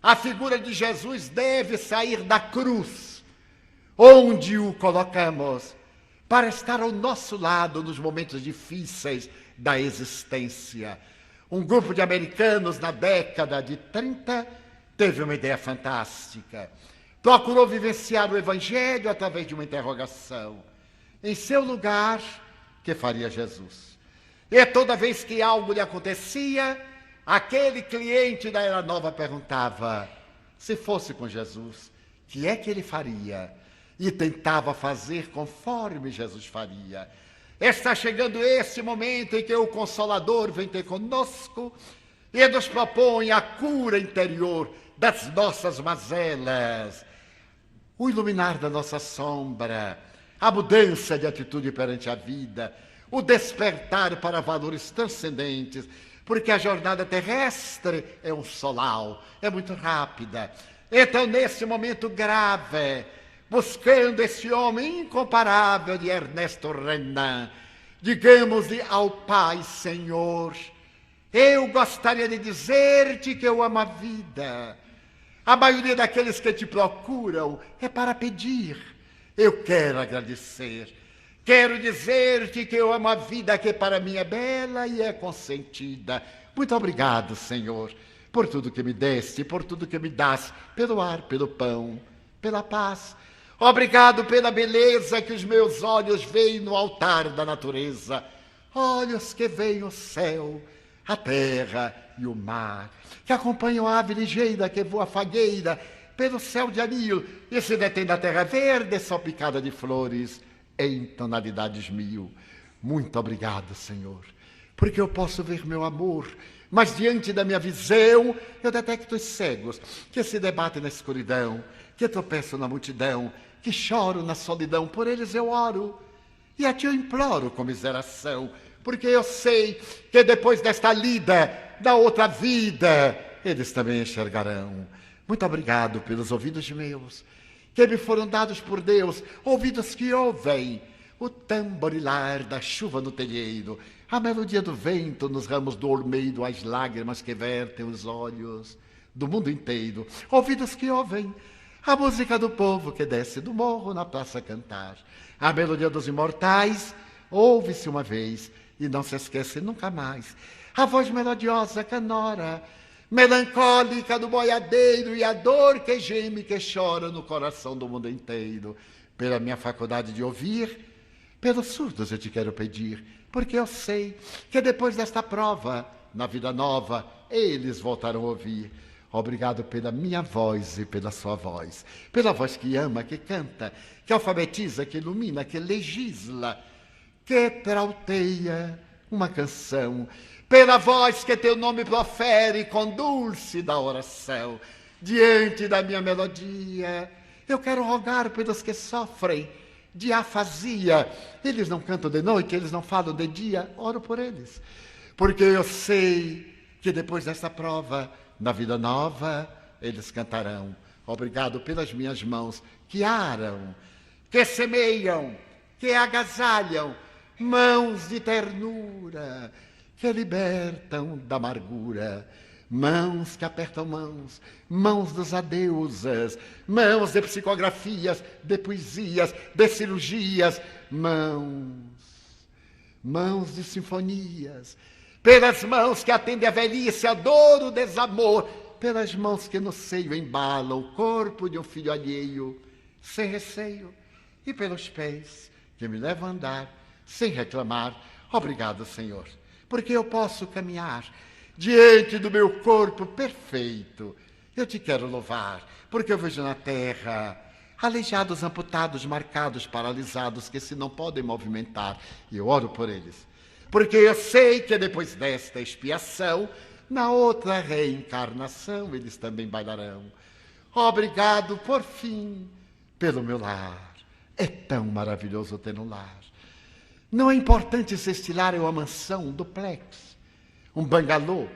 a figura de Jesus deve sair da cruz, onde o colocamos, para estar ao nosso lado nos momentos difíceis da existência. Um grupo de americanos, na década de 30, teve uma ideia fantástica. Procurou vivenciar o Evangelho através de uma interrogação. Em seu lugar, que faria Jesus? E toda vez que algo lhe acontecia, aquele cliente da Era Nova perguntava: se fosse com Jesus, o que é que ele faria? E tentava fazer conforme Jesus faria. Está chegando esse momento em que o Consolador vem ter conosco e nos propõe a cura interior das nossas mazelas, o iluminar da nossa sombra, a mudança de atitude perante a vida, o despertar para valores transcendentes, porque a jornada terrestre é um solau, é muito rápida. Então, nesse momento grave, buscando esse homem incomparável de Ernesto Renan, digamos-lhe ao Pai: Senhor, eu gostaria de dizer-te que eu amo a vida. A maioria daqueles que te procuram é para pedir. Eu quero agradecer. Quero dizer-te que eu amo a vida, que para mim é bela e é consentida. Muito obrigado, Senhor, por tudo que me deste, por tudo que me dás, pelo ar, pelo pão, pela paz. Obrigado pela beleza que os meus olhos veem no altar da natureza. Olhos que veem o céu, a terra e o mar, que acompanham a ave ligeira que voa fagueira pelo céu de anil e se detém na terra verde salpicada de flores em tonalidades mil. Muito obrigado, Senhor, porque eu posso ver meu amor, mas diante da minha visão eu detecto os cegos que se debatem na escuridão, que tropeçam na multidão, que choram na solidão. Por eles eu oro e a ti eu imploro comiseração, porque eu sei que depois desta lida, da outra vida, eles também enxergarão. Muito obrigado pelos ouvidos meus, que me foram dados por Deus, ouvidos que ouvem o tamborilar da chuva no telheiro, a melodia do vento nos ramos do ormeiro, as lágrimas que vertem os olhos do mundo inteiro, ouvidos que ouvem a música do povo que desce do morro na praça a cantar, a melodia dos imortais ouve-se uma vez e não se esquece nunca mais, a voz melodiosa canora, melancólica do boiadeiro, e a dor que geme, que chora no coração do mundo inteiro. Pela minha faculdade de ouvir, pelos surdos eu te quero pedir, porque eu sei que depois desta prova, na vida nova, eles voltarão a ouvir. Obrigado pela minha voz e pela sua voz, pela voz que ama, que canta, que alfabetiza, que ilumina, que legisla, que trauteia uma canção, pela voz que teu nome profere com dulce da oração. Diante da minha melodia, eu quero rogar pelos que sofrem de afasia. Eles não cantam de noite, eles não falam de dia, oro por eles, porque eu sei que depois dessa prova, na vida nova, eles cantarão. Obrigado pelas minhas mãos que aram, que semeiam, que agasalham, mãos de ternura, que libertam da amargura, mãos que apertam mãos, mãos dos adeusas, mãos de psicografias, de poesias, de cirurgias, mãos de sinfonias, pelas mãos que atendem a velhice, a dor, o desamor, pelas mãos que no seio embalam o corpo de um filho alheio sem receio, e pelos pés que me levam a andar, sem reclamar. Obrigado, Senhor, porque eu posso caminhar diante do meu corpo perfeito. Eu te quero louvar, porque eu vejo na terra aleijados, amputados, marcados, paralisados, que se não podem movimentar, e eu oro por eles, porque eu sei que depois desta expiação, na outra reencarnação, eles também bailarão. Obrigado, por fim, pelo meu lar. É tão maravilhoso ter um lar. Não é importante se este lar é uma mansão, um duplex, um bangalô,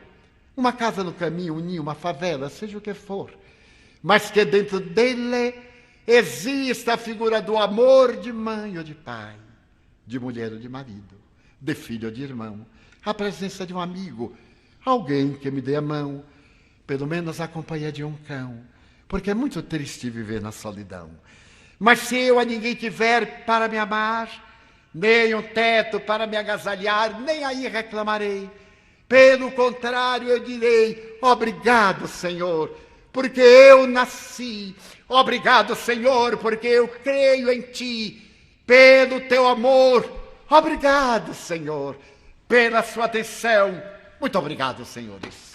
uma casa no caminho, um ninho, uma favela, seja o que for, mas que dentro dele exista a figura do amor de mãe ou de pai, de mulher ou de marido, de filho ou de irmão, a presença de um amigo, alguém que me dê a mão, pelo menos a companhia de um cão, porque é muito triste viver na solidão. Mas se eu a ninguém tiver para me amar, nem um teto para me agasalhar, nem aí reclamarei. Pelo contrário, eu direi: obrigado, Senhor, porque eu nasci. Obrigado, Senhor, porque eu creio em Ti. Pelo Teu amor, obrigado, Senhor, pela Sua atenção. Muito obrigado, senhores.